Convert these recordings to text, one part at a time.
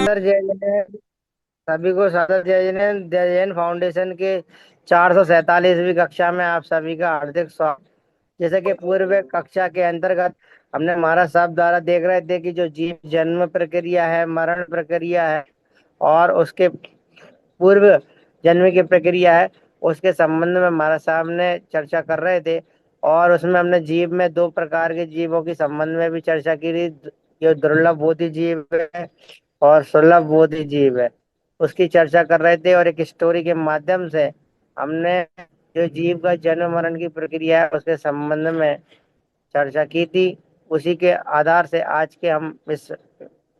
Sir जय जैन। सभी को सादर जय जैन फाउंडेशन के 447वीं कक्षा में आप सभी का हार्दिक स्वागत। जैसे कि पूर्व कक्षा के अंतर्गत हमने महाराज साहब द्वारा देख रहे थे कि जो जीव जन्म प्रक्रिया है, मरण प्रक्रिया है और उसके पूर्व जन्म की प्रक्रिया है, उसके संबंध में महाराज साहब ने चर्चा कर रहे थे। और उसमें हमने जीव में दो प्रकार के जीवों के संबंध में भी चर्चा की थी। जो दुर्लभ बोधि जीव है और सुलभ बोधि जीव है, उसकी चर्चा कर रहे थे। और एक स्टोरी के माध्यम से हमने जो जीव का जन्म मरण की प्रक्रिया है उसके संबंध में चर्चा की थी। उसी के आधार से आज के हम इस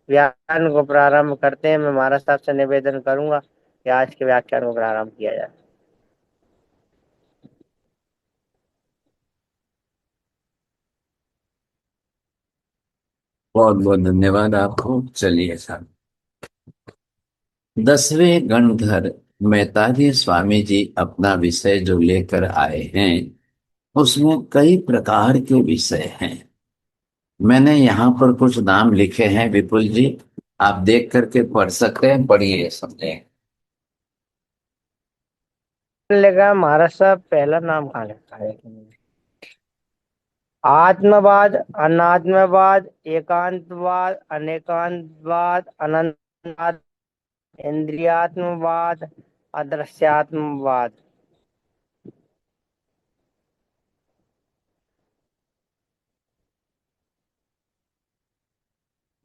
व्याख्यान को प्रारंभ करते हैं। मैं महाराज साहब से निवेदन करूंगा कि आज के व्याख्यान को प्रारंभ किया जाए। बहुत बहुत धन्यवाद आपको। चलिए साहब, 10वें गणधर मैतारी स्वामी जी अपना विषय जो लेकर आए हैं उसमें कई प्रकार के विषय हैं। मैंने यहाँ पर कुछ नाम लिखे हैं, विपुल जी आप देख करके पढ़ सकते हैं, पढ़िए समझे। लेगा महाराज साहब, पहला नाम कहाँ लिखा है? आत्मवाद, अनात्मवाद, एकांतवाद, अनेकांतवाद, अनंतवाद, इंद्रियात्मवाद, अदृश्यात्मवाद।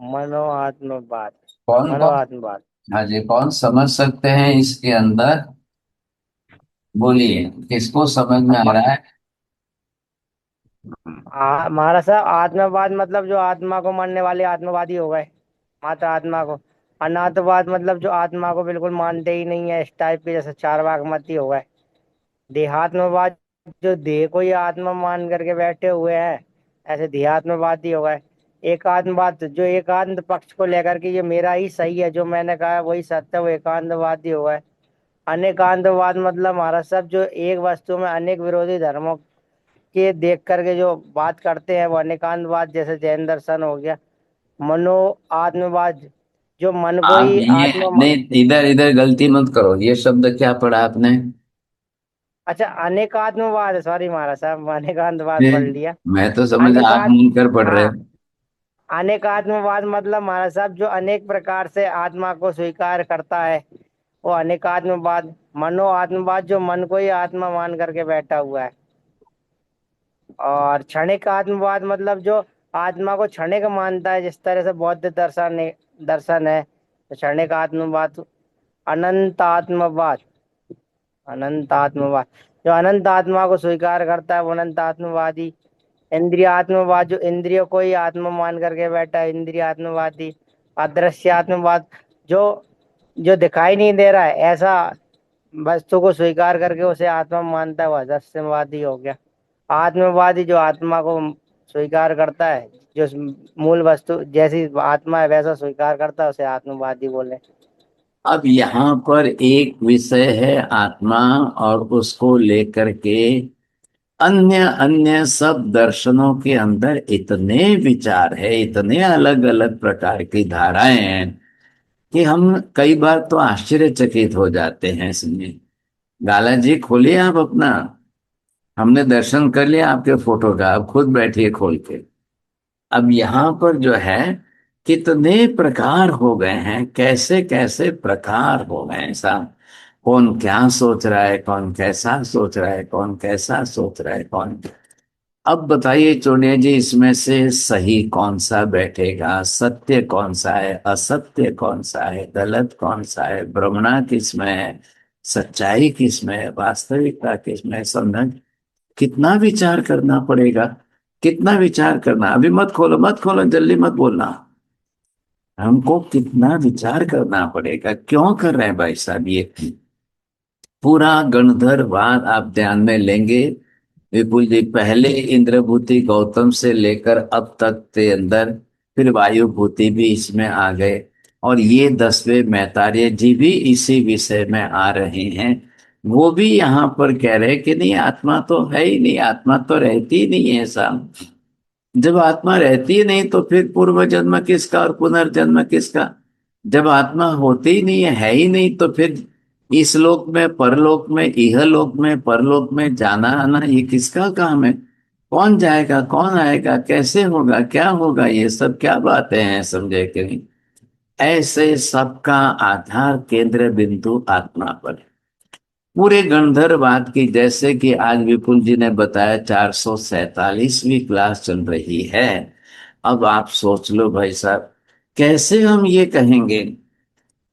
मनो आत्मवाद। कौन मनो कौन? आत्मवाद। हाँ जी, कौन समझ सकते हैं इसके अंदर? बोलिए, किसको समझ में आ रहा है? महाराज साहब, आत्मवाद मतलब जो आत्मा को मानने वाले आत्मवादी हो गए, मात्र आत्मा को। अनात्मवाद मतलब जो आत्मा को बिल्कुल मानते ही नहीं है, इस टाइप के, जैसे चारवाक मती हो गए। देहात्मवाद, जो देह को ही आत्मा मान करके बैठे हुए हैं, ऐसे देहात्मवादी हो गए। एकांतवाद, जो एकांत पक्ष को लेकर के ये मेरा ही सही है, जो मैंने कहा है वही सत्य है, वो एकांतवादी हो गए। अनेकांतवाद मतलब महाराज साहब जो एक वस्तु में अनेक विरोधी धर्मों के देख करके जो बात करते हैं, वो अनेकांतवाद, जैसे जैन दर्शन हो गया। मनो आत्मवाद, जो मन को आप ही ये आत्मा नहीं, इधर इधर गलती मत करो। ये शब्द क्या पढ़ा आपने? अच्छा, अनेकात्मवाद, सॉरी महाराज साहब, अनेकांतवाद फिर पढ़ लिया। मैं तो समझ आप अनेकांत, मिलकर पढ़ रहे हाँ, हो। अनेकात्मवाद मतलब महाराज साहब जो अनेक प्रकार से आत्मा को स्वीकार करता है, वो अनेकात्मवाद। मनो आत्मवाद, जो मन को ही आत्मा मान करके बैठा हुआ है। और क्षणिक आत्मवाद मतलब जो आत्मा को क्षणिक मानता है, जिस तरह से बौद्ध दर्शन है, तो क्षणिक आत्मवाद। अनंत आत्मवाद, अनंत आत्मवाद, जो अनंत आत्मा को स्वीकार करता है वो अनंत आत्मवादी। इंद्रिय आत्मवाद, जो इंद्रियों को ही आत्मा मान करके बैठा है, इंद्रिय आत्मवादी। अदृश्य आत्मवाद, जो जो दिखाई नहीं दे रहा है ऐसा वस्तु को स्वीकार करके उसे आत्मा मानता है, वो अदृश्यवादी हो गया। आत्मवादी, जो आत्मा को स्वीकार करता है, जो मूल वस्तु जैसी आत्मा है वैसा स्वीकार करता है, उसे आत्मवादी बोले। अब यहाँ पर एक विषय है आत्मा, और उसको लेकर के अन्य अन्य सब दर्शनों के अंदर इतने विचार है, इतने अलग अलग प्रकार की धाराएं हैं कि हम कई बार तो आश्चर्यचकित हो जाते हैं। सुनिए गाला जी, खोलिए आप अपना। हमने दर्शन कर लिया आपके फोटो का, अब खुद बैठिए खोल के। अब यहाँ पर जो है कितने प्रकार हो गए हैं, कैसे कैसे प्रकार हो गए हैं साहब। कौन क्या सोच रहा है, कौन कैसा सोच रहा है, कौन कैसा सोच रहा है, कौन। अब बताइए चोनिया जी, इसमें से सही कौन सा बैठेगा, सत्य कौन सा है, असत्य कौन सा है, गलत कौन सा है, भ्रमणा किसमें है, सच्चाई किसमें है, वास्तविकता किसमें है, समझ। कितना विचार करना पड़ेगा, कितना विचार करना। अभी मत खोलो, मत खोलो, जल्दी मत बोलना। हमको कितना विचार करना पड़ेगा, क्यों कर रहे हैं भाई साहब ये पूरा गणधरवाद आप ध्यान में लेंगे। विपुल जी, पहले इंद्रभूति गौतम से लेकर अब तक के अंदर फिर वायुभूति भी इसमें आ गए। और ये 10वें मैतार्य जी भी इसी विषय में आ रहे हैं। वो भी यहाँ पर कह रहे कि नहीं, आत्मा तो है ही नहीं, आत्मा तो रहती ही नहीं है ऐसा। जब आत्मा रहती ही नहीं तो फिर पूर्व जन्म किसका और पुनर्जन्म किसका? जब आत्मा होती ही नहीं है ही नहीं, तो फिर इस लोक में, परलोक में, इहलोक में, परलोक में जाना आना ये किसका काम है? कौन जाएगा, कौन आएगा, कैसे होगा, क्या होगा, ये सब क्या बातें हैं, समझे कि नहीं? ऐसे सबका आधार केंद्र बिंदु आत्मा पर है। पूरे गंधर्ववाद की, जैसे कि आज विपुल जी ने बताया, 447वीं क्लास चल रही है। अब आप सोच लो भाई साहब, कैसे हम ये कहेंगे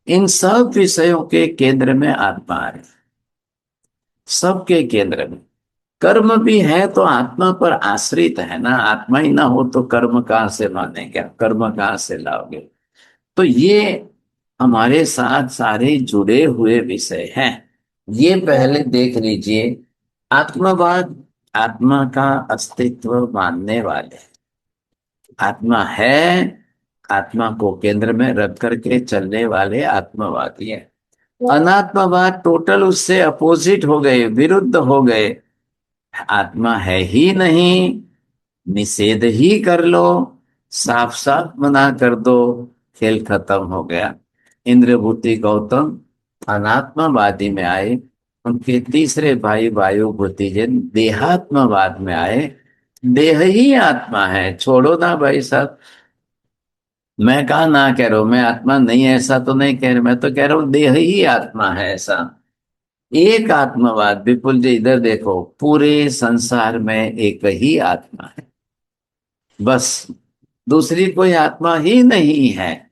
इन सब विषयों के केंद्र में आत्मा है, सबके केंद्र में। कर्म भी है तो आत्मा पर आश्रित है ना, आत्मा ही ना हो तो कर्म कहाँ से मानेंगे, कर्म कहाँ से लाओगे? तो ये हमारे साथ सारे जुड़े हुए विषय हैं। ये पहले देख लीजिए। आत्मवाद आत्मा का अस्तित्व मानने वाले, आत्मा है, आत्मा को केंद्र में रख करके चलने वाले आत्मवादी हैं। अनात्मवाद टोटल उससे अपोजिट हो गए, विरुद्ध हो गए। आत्मा है ही नहीं, निषेध ही कर लो, साफ साफ मना कर दो, खेल खत्म हो गया। इंद्रभूति गौतम अनात्मवादी में आए, उनके तीसरे भाई वायुभूति जैन देहात्मवाद में आए। देह ही आत्मा है, छोड़ो ना भाई साहब। मैं कहा ना कह रहा हूं, मैं आत्मा नहीं है ऐसा तो नहीं कह रहा, मैं तो कह रहा हूं देह ही आत्मा है ऐसा। एक आत्मवाद, विपुल जी इधर देखो, पूरे संसार में एक ही आत्मा है, बस, दूसरी कोई आत्मा ही नहीं है।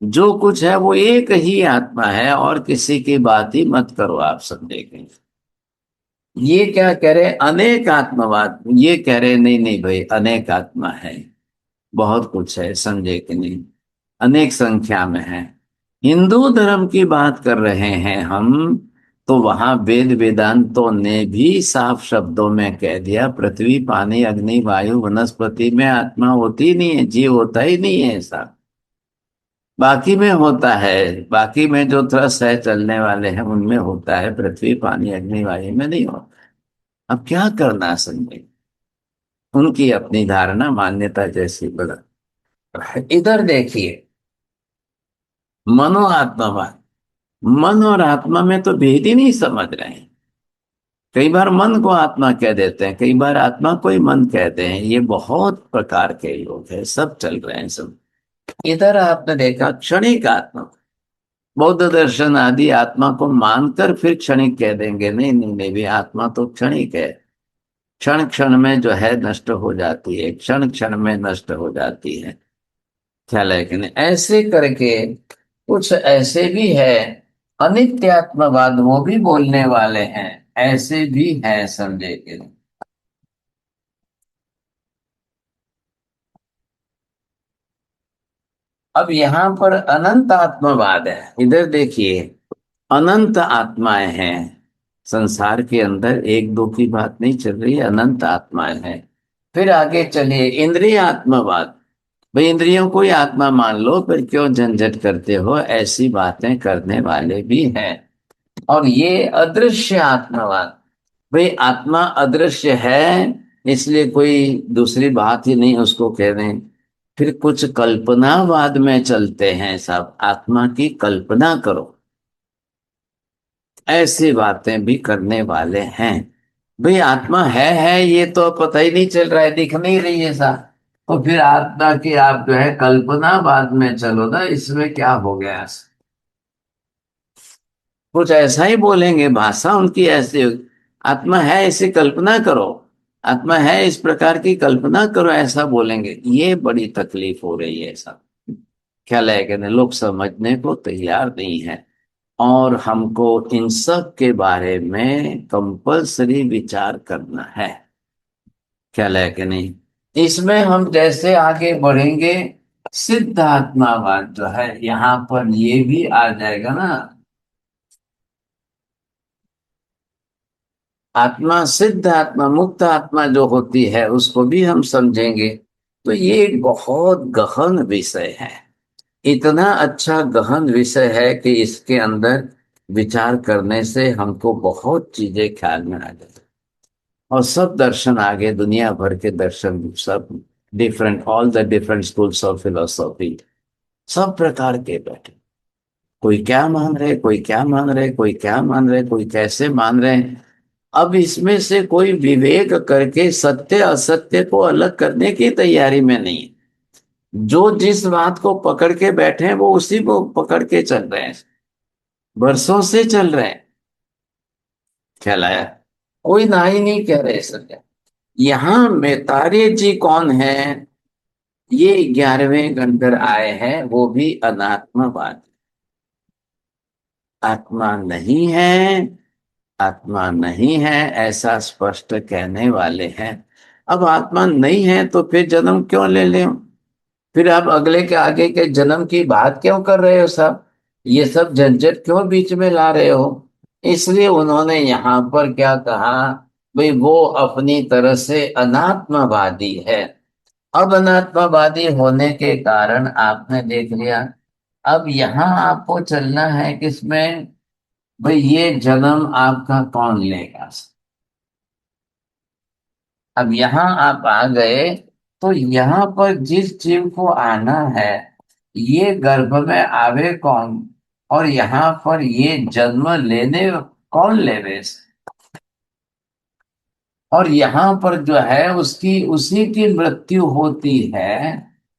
जो कुछ है वो एक ही आत्मा है, और किसी की बात ही मत करो आप, समझेंगे। ये क्या कह रहे, अनेक आत्मवाद, ये कह रहे नहीं नहीं भाई, अनेक आत्मा है, बहुत कुछ है, समझे कि नहीं, अनेक संख्या में है। हिंदू धर्म की बात कर रहे हैं हम, तो वहां वेद वेदांतों ने भी साफ शब्दों में कह दिया, पृथ्वी पानी अग्नि वायु वनस्पति में आत्मा होती नहीं है, जीव होता ही नहीं है ऐसा। बाकी में होता है, बाकी में जो थ्रस है चलने वाले हैं उनमें होता है, पृथ्वी पानी अग्नि वायु में नहीं होता। अब क्या करना, समझे, उनकी अपनी धारणा मान्यता जैसी बदल। इधर देखिए, मनो आत्मावाद, मन और आत्मा में तो भेद ही नहीं समझ रहे हैं। कई बार मन को आत्मा कह देते हैं, कई बार आत्मा को ही मन कहते हैं, ये बहुत प्रकार के लोग हैं, सब चल रहे हैं सब। इधर आपने देखा क्षणिक आत्मा, बौद्ध दर्शन आदि आत्मा को मानकर फिर क्षणिक कह देंगे, नहीं नहीं नहीं भी, आत्मा तो क्षणिक है, क्षण क्षण में जो है नष्ट हो जाती है, क्षण क्षण में नष्ट हो जाती है, ख्याल है कि नहीं? ऐसे करके कुछ ऐसे भी है, अनित्यात्मवाद वो भी बोलने वाले हैं, ऐसे भी हैं, समझे कि नहीं? अब यहां पर अनंत आत्मवाद है, इधर देखिए, अनंत आत्माएं हैं संसार के अंदर, एक दो की बात नहीं चल रही है, अनंत आत्माएं हैं। फिर आगे चलिए, इंद्रिय आत्मवाद, भाई इंद्रियों को ही आत्मा मान लो, फिर क्यों झंझट करते हो, ऐसी बातें करने वाले भी हैं। और ये अदृश्य आत्मवाद, भाई आत्मा अदृश्य है, इसलिए कोई दूसरी बात ही नहीं उसको कह रहे हैं। फिर कुछ कल्पनावाद में चलते हैं सब, आत्मा की कल्पना करो, ऐसी बातें भी करने वाले हैं। भाई आत्मा है ये तो पता ही नहीं चल रहा है, दिख नहीं रही है सा, तो फिर आत्मा की आप जो है कल्पनावाद में चलो ना, इसमें क्या हो गया? कुछ ऐसा ही बोलेंगे, भाषा उनकी ऐसी होगी, आत्मा है इसे कल्पना करो, आत्मा है इस प्रकार की कल्पना करो, ऐसा बोलेंगे। ये बड़ी तकलीफ हो रही है ऐसा, ख्याल है कि नहीं? लोग समझने को तैयार नहीं है, और हमको इन सब के बारे में कंपलसरी विचार करना है, ख्याल है कि नहीं? इसमें हम जैसे आगे बढ़ेंगे, सिद्ध आत्मावाद जो है यहाँ पर ये भी आ जाएगा ना, आत्मा सिद्ध आत्मा, मुक्त आत्मा जो होती है उसको भी हम समझेंगे। तो ये एक बहुत गहन विषय है, इतना अच्छा गहन विषय है कि इसके अंदर विचार करने से हमको बहुत चीजें ख्याल में आ जाती, और सब दर्शन आगे, दुनिया भर के दर्शन, सब different, all the different schools of philosophy, सब प्रकार के बैठे, कोई क्या मान रहे, कोई क्या मान रहे, कोई क्या मान रहे, कोई कैसे मान रहे हैं। अब इसमें से कोई विवेक करके सत्य असत्य को अलग करने की तैयारी में नहीं है। जो जिस बात को पकड़ के बैठे हैं वो उसी को पकड़ के चल रहे हैं, बरसों से चल रहे हैं। ख्याल आया? कोई ना ही नहीं कह रहे सत्य। यहाँ मैतारेय जी कौन है? ये 11वें गणधर आए हैं, वो भी अनात्मवाद। आत्मा नहीं है, आत्मा नहीं है ऐसा स्पष्ट कहने वाले हैं। अब आत्मा नहीं है तो फिर जन्म क्यों ले ले? फिर आप अगले के आगे के जन्म की बात क्यों कर रहे हो साहब? ये सब झंझट क्यों बीच में ला रहे हो? इसलिए उन्होंने यहाँ पर क्या कहा, भाई वो अपनी तरह से अनात्मवादी है। अब अनात्मवादी होने के कारण आपने देख लिया, अब यहाँ आपको चलना है किसमें, भाई ये जन्म आपका कौन लेगा। अब यहाँ आप आ गए, तो यहाँ पर जिस जीव को आना है, ये गर्भ में आवे कौन, और यहाँ पर ये जन्म लेने कौन लेवे, और यहाँ पर जो है उसकी उसी की मृत्यु होती है।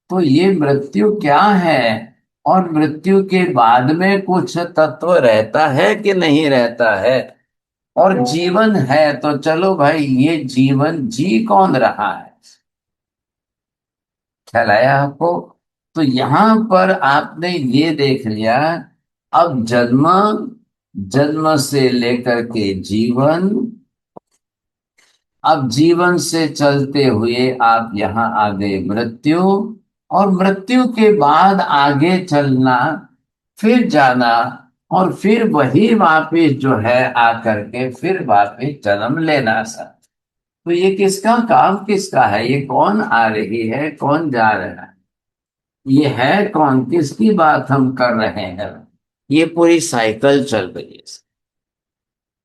तो ये मृत्यु क्या है, और मृत्यु के बाद में कुछ तत्व रहता है कि नहीं रहता है, और जीवन है तो चलो भाई ये जीवन जी कौन रहा है। ख्याल आया आपको? तो यहां पर आपने ये देख लिया, अब जन्म, जन्म से लेकर के जीवन, अब जीवन से चलते हुए आप यहाँ आ गए मृत्यु, और मृत्यु के बाद आगे चलना, फिर जाना, और फिर वही वापिस जो है आकर के फिर वापिस जन्म लेना सा। तो ये किसका काम किसका है, ये कौन आ रही है कौन जा रहा है, ये है कौन, किसकी बात हम कर रहे हैं? ये पूरी साइकिल चल रही है,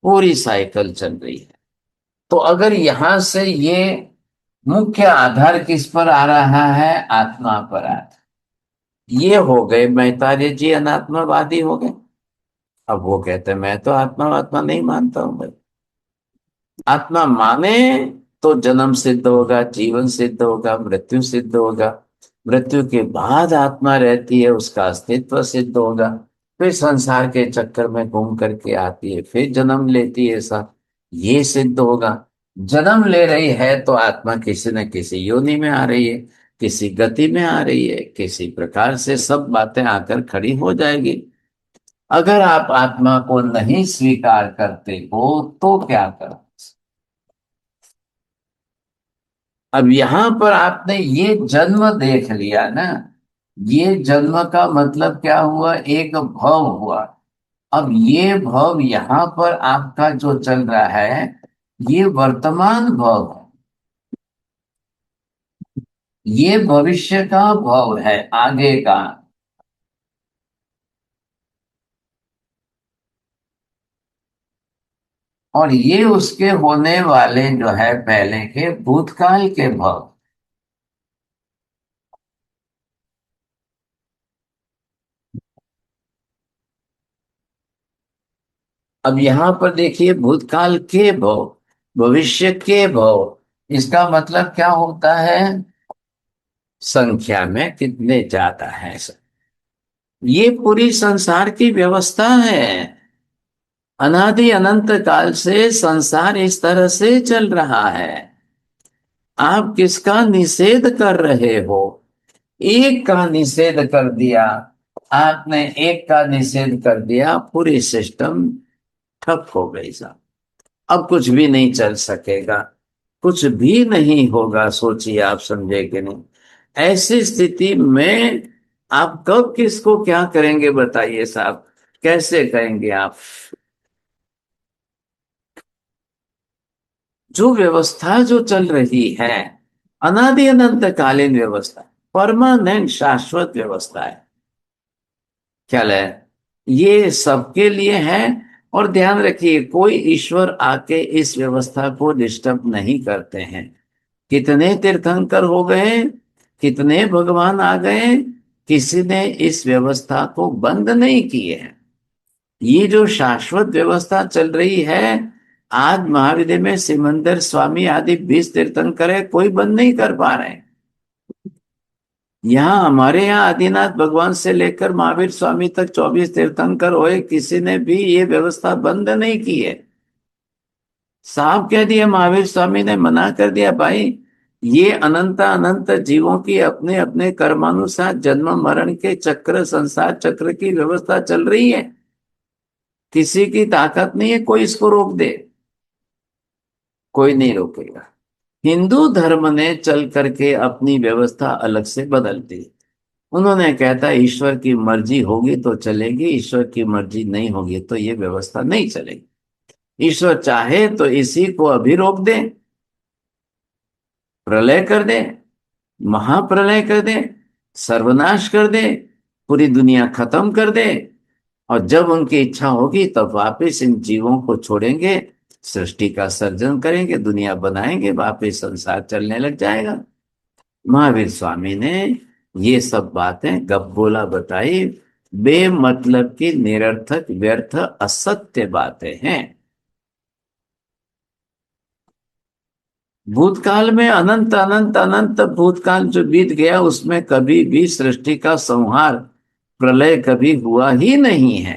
पूरी साइकिल चल रही है। तो अगर यहां से ये मुख्य आधार किस पर आ रहा है, आत्मा पर आ रहा है। ये हो गए मैतारेय जी अनात्मवादी हो गए। अब वो कहते हैं मैं तो आत्मा आत्मा नहीं मानता हूं भाई। आत्मा माने तो जन्म सिद्ध होगा, जीवन सिद्ध होगा, मृत्यु सिद्ध होगा, मृत्यु के बाद आत्मा रहती है, उसका अस्तित्व सिद्ध होगा, फिर संसार के चक्कर में घूम करके आती है, फिर जन्म लेती है, ऐसा ये सिद्ध होगा। जन्म ले रही है तो आत्मा किसी न किसी योनि में आ रही है, किसी गति में आ रही है, किसी प्रकार से सब बातें आकर खड़ी हो जाएगी। अगर आप आत्मा को नहीं स्वीकार करते हो तो क्या करो? अब यहां पर आपने ये जन्म देख लिया ना, ये जन्म का मतलब क्या हुआ, एक भव हुआ। अब ये भव यहां पर आपका जो चल रहा है, ये वर्तमान भव है, ये भविष्य का भव है, आगे का। और ये उसके होने वाले जो है पहले के भूतकाल के भव। अब यहां पर देखिए, भूतकाल के भव, भविष्य के भव, इसका मतलब क्या होता है, संख्या में कितने ज्यादा है। ये पूरी संसार की व्यवस्था है, अनादि अनंत काल से संसार इस तरह से चल रहा है। आप किसका निषेध कर रहे हो? एक का निषेध कर दिया आपने, एक का निषेध कर दिया, पूरी सिस्टम ठप हो गई साहब। अब कुछ भी नहीं चल सकेगा, कुछ भी नहीं होगा। सोचिए आप, समझे कि नहीं? ऐसी स्थिति में आप कब किसको क्या करेंगे बताइए साहब, कैसे करेंगे आप? जो व्यवस्था जो चल रही है, अनादि अनंत कालीन व्यवस्था, परमानेंट शाश्वत व्यवस्था है। ख्याल है? ये सबके लिए है। और ध्यान रखिए, कोई ईश्वर आके इस व्यवस्था को डिस्टर्ब नहीं करते हैं। कितने तीर्थंकर हो गए, कितने भगवान आ गए, किसी ने इस व्यवस्था को बंद नहीं किए हैं। ये जो शाश्वत व्यवस्था चल रही है, आज महाविद्य में सिमंदर स्वामी आदि 20 तीर्थंकर है, कोई बंद नहीं कर पा रहे हैं। यहाँ हमारे यहाँ आदिनाथ भगवान से लेकर महावीर स्वामी तक 24 तीर्थंकर हुए, किसी ने भी ये व्यवस्था बंद नहीं की है। साफ कह दिया, महावीर स्वामी ने मना कर दिया, भाई ये अनंत अनंत जीवों की अपने अपने कर्मानुसार जन्म मरण के चक्र, संसार चक्र की व्यवस्था चल रही है। किसी की ताकत नहीं है कोई इसको रोक दे, कोई नहीं रोकेगा। हिंदू धर्म ने चल करके अपनी व्यवस्था अलग से बदल दी। उन्होंने कहता है ईश्वर की मर्जी होगी तो चलेगी, ईश्वर की मर्जी नहीं होगी तो ये व्यवस्था नहीं चलेगी। ईश्वर चाहे तो इसी को अभी रोक दे, प्रलय कर दे, महाप्रलय कर दे, सर्वनाश कर दे, पूरी दुनिया खत्म कर दे, और जब उनकी इच्छा होगी तब वापस इन जीवों को छोड़ेंगे, सृष्टि का सर्जन करेंगे, दुनिया बनाएंगे, वापस संसार चलने लग जाएगा। महावीर स्वामी ने ये सब बातें गप्पोला बताई, बेमतलब की निरर्थक व्यर्थ असत्य बातें हैं। भूतकाल में अनंत अनंत अनंत भूतकाल जो बीत गया, उसमें कभी भी सृष्टि का संहार, प्रलय कभी हुआ ही नहीं है,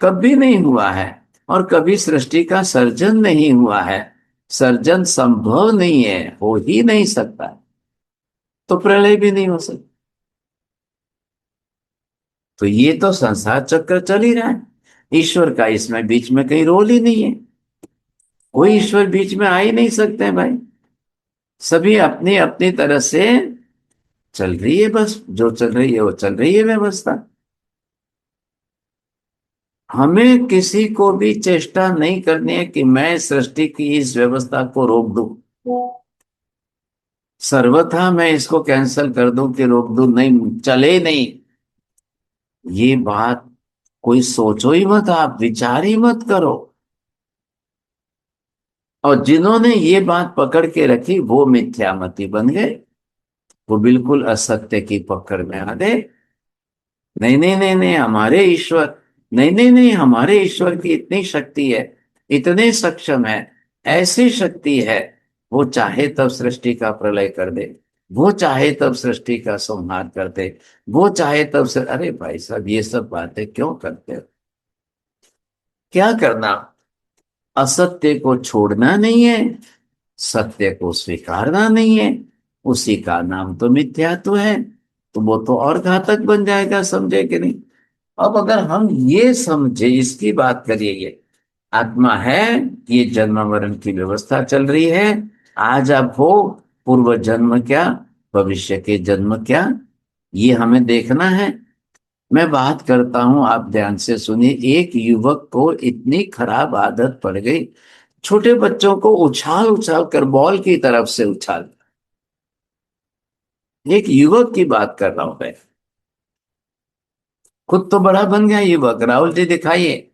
कभी नहीं हुआ है। और कभी सृष्टि का सर्जन नहीं हुआ है, सर्जन संभव नहीं है, हो ही नहीं सकता, तो प्रलय भी नहीं हो सकता। तो ये तो संसार चक्र चल ही रहा है, ईश्वर का इसमें बीच में कहीं रोल ही नहीं है। कोई ईश्वर बीच में आ ही नहीं सकते हैं भाई, सभी अपनी अपनी तरह से चल रही है, बस जो चल रही है वो चल रही है व्यवस्था। हमें किसी को भी चेष्टा नहीं करनी है कि मैं सृष्टि की इस व्यवस्था को रोक दूं, सर्वथा मैं इसको कैंसल कर दूं कि रोक दूं, नहीं चले नहीं। ये बात कोई सोचो ही मत, आप विचार ही मत करो। और जिन्होंने ये बात पकड़ के रखी वो मिथ्यामती बन गए, वो बिल्कुल असत्य की पकड़ में आ गए। नहीं नहीं नहीं नहीं, हमारे ईश्वर, नहीं नहीं नहीं, हमारे ईश्वर की इतनी शक्ति है, इतने सक्षम है, ऐसी शक्ति है, वो चाहे तब सृष्टि का प्रलय कर दे, वो चाहे तब सृष्टि का संहार कर दे, वो चाहे तब से। अरे भाई साहब, ये सब बातें क्यों करते हो? क्या करना? असत्य को छोड़ना नहीं है, सत्य को स्वीकारना नहीं है, उसी का नाम तो मिथ्यात्व है। तो वो तो और घातक बन जाएगा, समझे कि नहीं? अब अगर हम ये समझे, इसकी बात करिए, ये आत्मा है, ये जन्म मरण की व्यवस्था चल रही है, आज आप हो, पूर्व जन्म क्या, भविष्य के जन्म क्या, ये हमें देखना है। मैं बात करता हूं, आप ध्यान से सुनिए। एक युवक को इतनी खराब आदत पड़ गई, छोटे बच्चों को उछाल उछाल कर, बॉल की तरफ से उछाल, एक युवक की बात कर रहा हूं मैं, खुद तो बड़ा बन गया युवक, राहुल जी दिखाइए।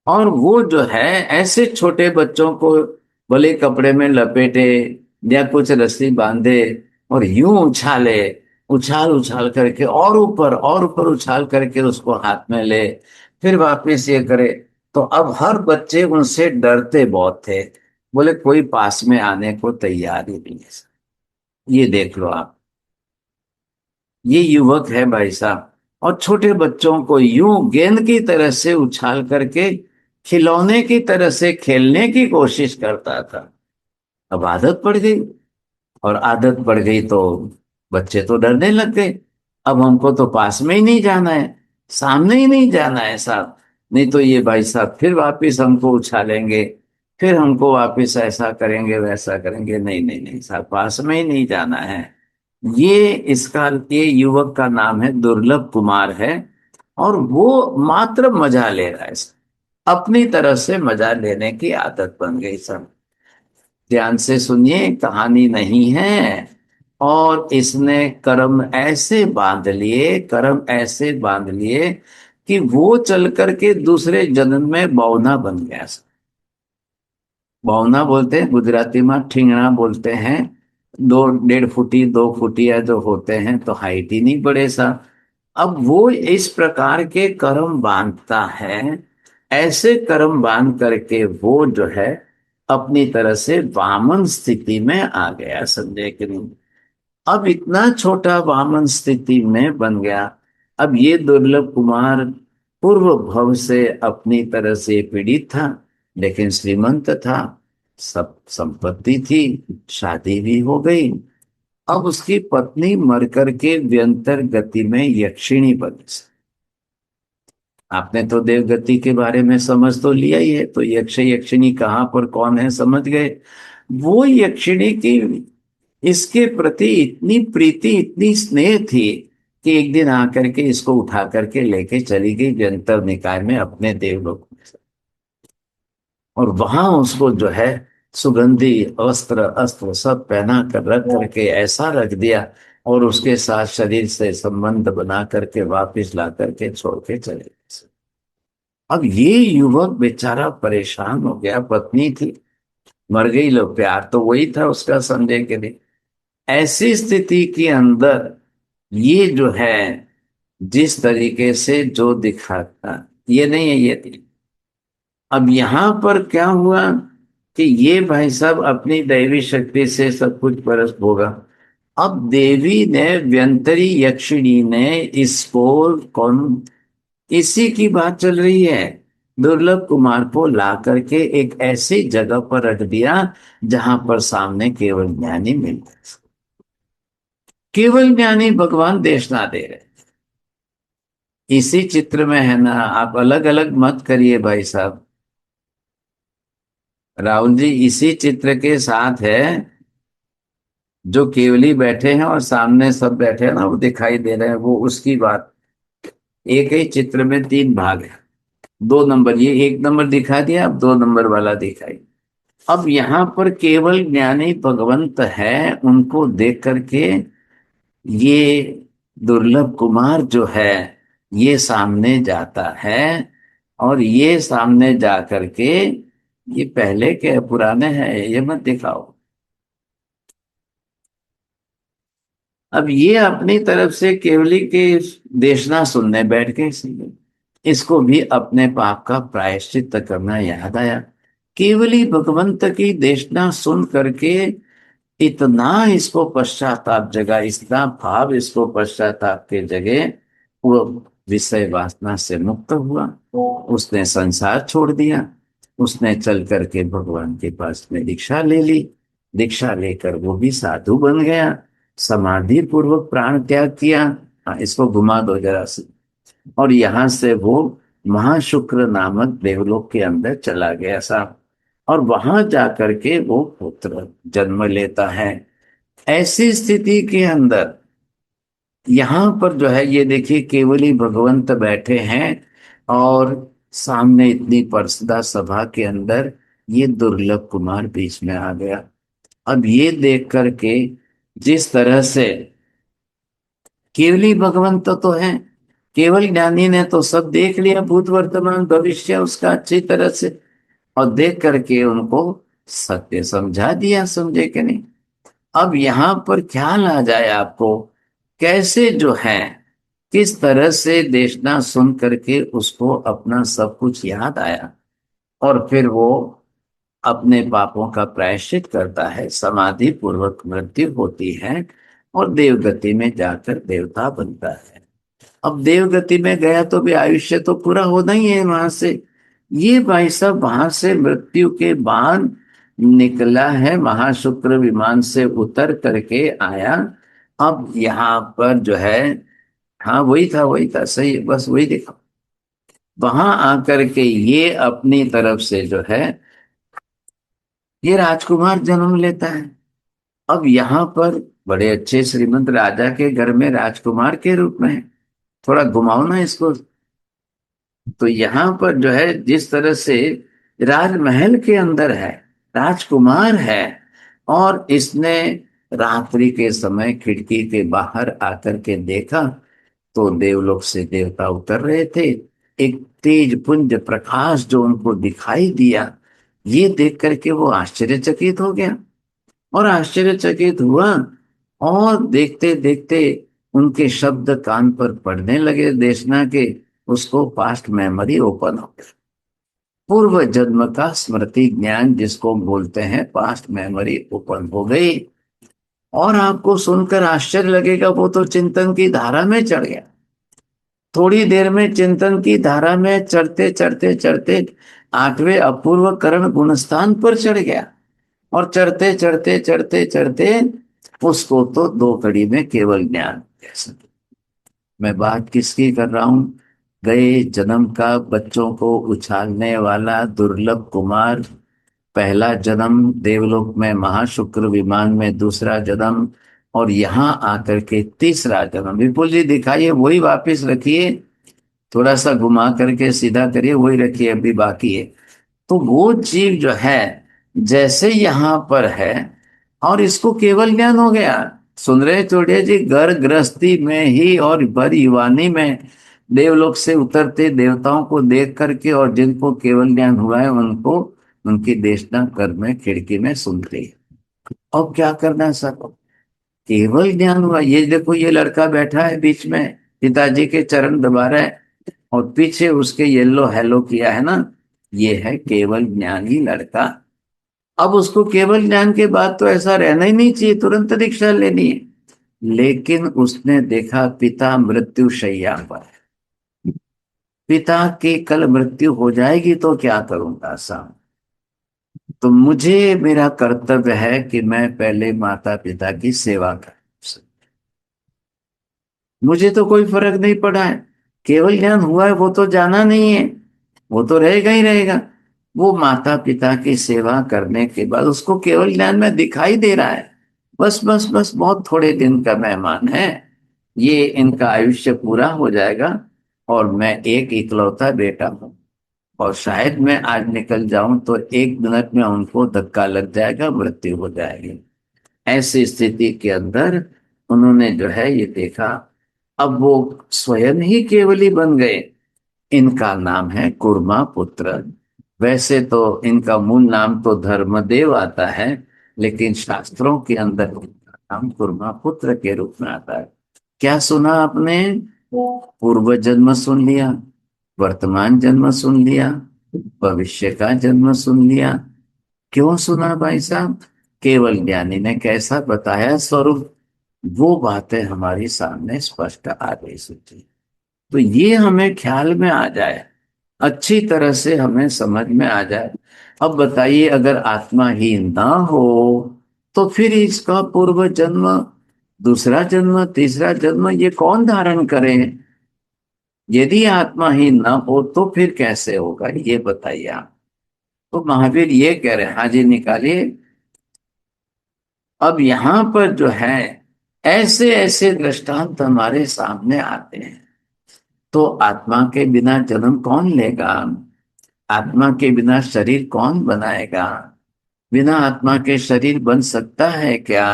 और वो जो है ऐसे छोटे बच्चों को भले कपड़े में लपेटे या कुछ रस्सी बांधे और यूं उछाले, उछाल उछाल करके और ऊपर उछाल करके उसको हाथ में ले, फिर वापस ये करे। तो अब हर बच्चे उनसे डरते बहुत थे, बोले कोई पास में आने को तैयार ही नहीं है। ये देख लो आप, ये युवक है भाई साहब, और छोटे बच्चों को यूं गेंद की तरह से उछाल करके खिलौने की तरह से खेलने की कोशिश करता था। अब आदत पड़ गई, और आदत पड़ गई तो बच्चे तो डरने लग गए। अब हमको तो पास में ही नहीं जाना है, सामने ही नहीं जाना है साहब, नहीं तो ये भाई साहब फिर वापिस हमको उछालेंगे, फिर हमको वापिस ऐसा करेंगे वैसा करेंगे। नहीं नहीं नहीं साहब, पास में ही नहीं जाना है। ये युवक का नाम है दुर्लभ कुमार है, और वो मात्र मजा ले रहा है, अपनी तरफ से मजा लेने की आदत बन गई सब। ध्यान से सुनिए, कहानी नहीं है, और इसने कर्म ऐसे बांध लिए कि वो चल करके दूसरे जन्म में बौना बन गया। बौना बोलते हैं गुजराती में, ठिंगना बोलते हैं। 2 1.5 फुटी 2 फुटिया जो होते हैं, तो हाइट ही नहीं बड़े सा। अब वो इस प्रकार के कर्म बांधता है। ऐसे कर्म बांध करके वो जो है अपनी तरह से वामन स्थिति में आ गया, संजय के लिए। अब इतना छोटा वामन स्थिति में बन गया। अब ये दुर्लभ कुमार पूर्व भव से अपनी तरह से पीड़ित था, लेकिन श्रीमंत था, सब संपत्ति थी, शादी भी हो गई। अब उसकी पत्नी मर करके व्यंतर गति में यक्षिणी बनी। आपने तो देवगति के बारे में समझ तो लिया ही है, तो यक्ष यक्षिणी कहाँ पर कौन है समझ गए। वो यक्षिणी की इसके प्रति इतनी प्रीति, इतनी स्नेह थी कि एक दिन आकर के इसको उठा करके लेके चली गई व्यंतर निकाय में अपने देवलोक में। और वहां उसको जो है सुगंधी वस्त्र अस्त्र सब पहना कर रख करके ऐसा रख दिया, और उसके साथ शरीर से संबंध बना करके वापिस ला करके छोड़ के चले गए। अब ये युवक बेचारा परेशान हो गया, पत्नी थी, मर गई, लो प्यार तो वही था उसका संजय के लिए। ऐसी स्थिति के अंदर ये जो है जिस तरीके से जो दिखाता, ये नहीं है, ये थी। अब यहां पर क्या हुआ कि ये भाई साहब अपनी दैवी शक्ति से सब कुछ परस्त होगा। अब देवी ने, व्यंतरी यक्षिणी ने इसको, कौन, इसी की बात चल रही है, दुर्लभ कुमार को ला करके एक ऐसी जगह पर रख दिया जहां पर सामने केवल ज्ञानी मिलता है। केवल ज्ञानी भगवान देशना दे रहे। इसी चित्र में है ना, आप अलग अलग मत करिए भाई साहब। राहुल जी, इसी चित्र के साथ है जो केवली बैठे हैं और सामने सब बैठे हैं ना, वो दिखाई दे रहे हैं, वो उसकी बात। एक ही चित्र में 3 भाग है। 2 नंबर, ये 1 नंबर दिखा दिया, अब 2 नंबर वाला दिखाई। अब यहाँ पर केवल ज्ञानी भगवंत है, उनको देख करके ये दुर्लभ कुमार जो है ये सामने जाता है। और ये सामने जा करके, ये पहले के पुराने हैं, ये मत दिखाओ। अब ये अपनी तरफ से केवली के देशना सुनने बैठ गए। इसको भी अपने पाप का प्रायश्चित करना याद आया। केवली भगवंत की देशना सुन करके इतना इसको पश्चाताप जगा, इतना भाव इसको पश्चाताप के जगे, वो विषय वासना से मुक्त हुआ। उसने संसार छोड़ दिया। उसने चल करके भगवान के पास में दीक्षा ले ली। दीक्षा लेकर वो भी साधु बन गया। समाधि पूर्वक प्राण त्याग किया। हाँ, इसको घुमा दो जरा से। और यहां से वो महाशुक्र नामक देवलोक के अंदर चला गया साहब। और वहां जाकर के वो पुत्र जन्म लेता है। ऐसी स्थिति के अंदर यहां पर जो है, ये देखिए केवली भगवंत बैठे हैं और सामने इतनी परसदा सभा के अंदर ये दुर्लभ कुमार बीच में आ गया। अब ये देख करके जिस तरह से केवली भगवंत तो है, केवल ज्ञानी ने तो सब देख लिया, भूत वर्तमान भविष्य उसका अच्छी तरह से, और देख करके उनको सत्य समझा दिया, समझे कि नहीं। अब यहां पर ख्याल आ जाए आपको, कैसे जो है, किस तरह से देशना सुन करके उसको अपना सब कुछ याद आया, और फिर वो अपने पापों का प्रायश्चित करता है, समाधि पूर्वक मृत्यु होती है, और देवगति में जाकर देवता बनता है। अब देवगति में गया तो भी आयुष्य तो पूरा होना ही है वहां से। ये भाई साहब वहां से मृत्यु के बाद निकला है, महाशुक्र विमान से उतर करके आया। अब यहाँ पर जो है, हाँ वही था सही, बस वही देखा। वहां आकर के ये अपनी तरफ से जो है ये राजकुमार जन्म लेता है। अब यहाँ पर बड़े अच्छे श्रीमंत राजा के घर में राजकुमार के रूप में है। थोड़ा घुमाओ ना इसको। तो यहाँ पर जो है जिस तरह से राजमहल के अंदर है, राजकुमार है, और इसने रात्रि के समय खिड़की के बाहर आकर के देखा तो देवलोक से देवता उतर रहे थे। एक तेज पुंज प्रकाश जो उनको दिखाई दिया, ये देख करके वो आश्चर्यचकित हो गया। और आश्चर्यचकित हुआ और देखते देखते उनके शब्द कान पर पड़ने लगे देशना के। उसको पास्ट मेमोरी ओपन हो गया। पूर्व जन्म का स्मृति ज्ञान जिसको बोलते हैं, पास्ट मेमोरी ओपन हो गई। और आपको सुनकर आश्चर्य लगेगा, वो तो चिंतन की धारा में चढ़ गया। थोड़ी देर में चिंतन की धारा में चढ़ते चढ़ते चढ़ते आठवें अपूर्व करण गुणस्थान पर चढ़ गया। और चढ़ते चढ़ते चढ़ते चढ़ते उसको तो दो कड़ी में केवल ज्ञान। मैं बात किसकी कर रहा हूं? गए जन्म का बच्चों को उछालने वाला दुर्लभ कुमार, पहला जन्म देवलोक में महाशुक्र विमान में, दूसरा जन्म और यहां आकर के तीसरा जन्म। विपुल जी दिखाइए, वही वापस रखिए, थोड़ा सा घुमा करके सीधा करिए, वही रखिए, अभी बाकी है। तो वो जीव जो है जैसे यहां पर है और इसको केवल ज्ञान हो गया। सुन रहे चोटिया जी, घर गृहस्थी में ही और भर युवानी में देवलोक से उतरते देवताओं को देख करके और जिनको केवल ज्ञान हुआ है उनको उनकी देशना कर में खिड़की में सुनते हैं। अब क्या करना है सर? केवल ज्ञान हुआ। ये देखो, ये लड़का बैठा है बीच में, पिताजी के चरण दबा रहा है और पीछे उसके येलो हेलो किया है ना, ये है केवल ज्ञानी लड़का। अब उसको केवल ज्ञान के बाद तो ऐसा रहना ही नहीं चाहिए, तुरंत दीक्षा लेनी है। लेकिन उसने देखा पिता मृत्यु शैया पर, पिता की कल मृत्यु हो जाएगी तो क्या करूंगा साहब? तो मुझे, मेरा कर्तव्य है कि मैं पहले माता पिता की सेवा करूं। मुझे तो कोई फर्क नहीं पड़ा है, केवल ज्ञान हुआ है, वो तो जाना नहीं है, वो तो रहेगा ही रहेगा। वो माता पिता की सेवा करने के बाद उसको केवल ज्ञान में दिखाई दे रहा है, बस बस बस बहुत थोड़े दिन का मेहमान है, ये इनका आयुष्य पूरा हो जाएगा और मैं एक इकलौता बेटा हूं और शायद मैं आज निकल जाऊं तो एक मिनट में उनको धक्का लग जाएगा, मृत्यु हो जाएगी। ऐसी स्थिति के अंदर उन्होंने जो है ये देखा। अब वो स्वयं ही केवली बन गए। इनका नाम है कुर्मा पुत्र। वैसे तो इनका मूल नाम तो धर्मदेव आता है, लेकिन शास्त्रों के अंदर इनका नाम कुर्मा पुत्र के रूप में आता है। क्या सुना आपने? पूर्व जन्म सुन लिया, वर्तमान जन्म सुन लिया, भविष्य का जन्म सुन लिया। क्यों सुना भाई साहब? केवल ज्ञानी ने कैसा बताया स्वरूप, वो बातें हमारी सामने स्पष्ट आ गई सोचिए। तो ये हमें ख्याल में आ जाए, अच्छी तरह से हमें समझ में आ जाए। अब बताइए, अगर आत्मा ही ना हो तो फिर इसका पूर्व जन्म, दूसरा जन्म, तीसरा जन्म ये कौन धारण करे? यदि आत्मा ही ना हो तो फिर कैसे होगा, ये बताइए आप। तो महावीर ये कह रहे हैं, हाँ जी निकालिए। अब यहां पर जो है ऐसे ऐसे दृष्टांत हमारे सामने आते हैं। तो आत्मा के बिना जन्म कौन लेगा? आत्मा के बिना शरीर कौन बनाएगा? बिना आत्मा के शरीर बन सकता है क्या?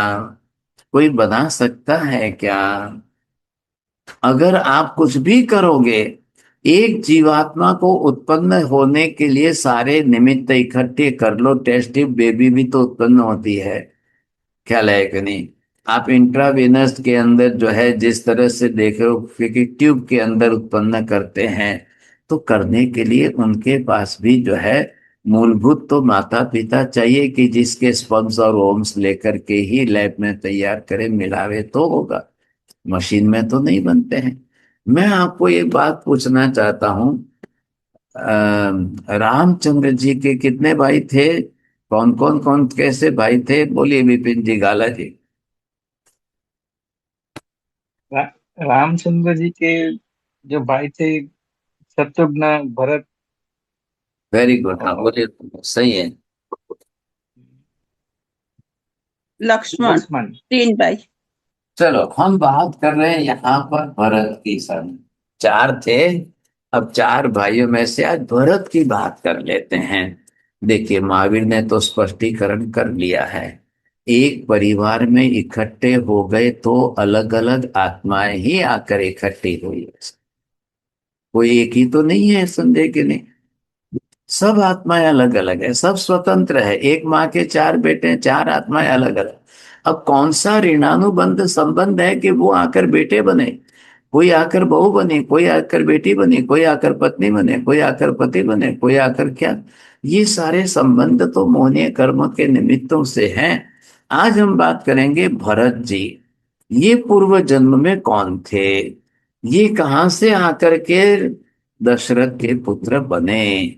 कोई बना सकता है क्या? अगर आप कुछ भी करोगे, एक जीवात्मा को उत्पन्न होने के लिए सारे निमित्त इकट्ठे कर लो, टेस्ट ट्यूब बेबी भी तो उत्पन्न होती है, ख्याल है कि नहीं? आप इंट्रावेनस के अंदर जो है जिस तरह से देख रहे हो कि ट्यूब के अंदर उत्पन्न करते हैं, तो करने के लिए उनके पास भी जो है मूलभूत तो माता पिता चाहिए कि जिसके स्पर्म्स और ओम्स लेकर के ही लैब में तैयार करें, मिलावे तो होगा, मशीन में तो नहीं बनते हैं। मैं आपको एक बात पूछना चाहता हूं, रामचंद्र जी के कितने भाई थे? कौन कौन कौन कैसे भाई थे? बोलिए विपिन जी, गाला जी। रा, रामचंद्र जी के जो भाई थे, शत्रुघ्न, भरत वेरी गुड, हाँ और बोलिए, सही है। लक्ष्मण। लक्ष्मण। 3 भाई। चलो हम बात कर रहे हैं यहाँ पर भरत की। सर चार थे, अब चार भाइयों में से आज भरत की बात कर लेते हैं। देखिए महावीर ने तो स्पष्टीकरण कर लिया है एक परिवार में इकट्ठे हो गए तो अलग अलग आत्माएं ही आकर इकट्ठी हुई। कोई एक ही तो नहीं है, संदेह के नहीं। सब आत्माएं अलग अलग है, सब स्वतंत्र है। एक माँ के चार बेटे हैं, चार आत्माएं अलग अलग। अब कौन सा ऋणानुबंध संबंध है कि वो आकर बेटे बने, कोई आकर बहू बने, कोई आकर बेटी बने, कोई आकर पत्नी बने, कोई आकर पति बने, कोई आकर क्या। ये सारे संबंध तो मोहनीय कर्म के निमित्तों से हैं। आज हम बात करेंगे भरत जी। ये पूर्व जन्म में कौन थे, ये कहां से आकर के दशरथ के पुत्र बने।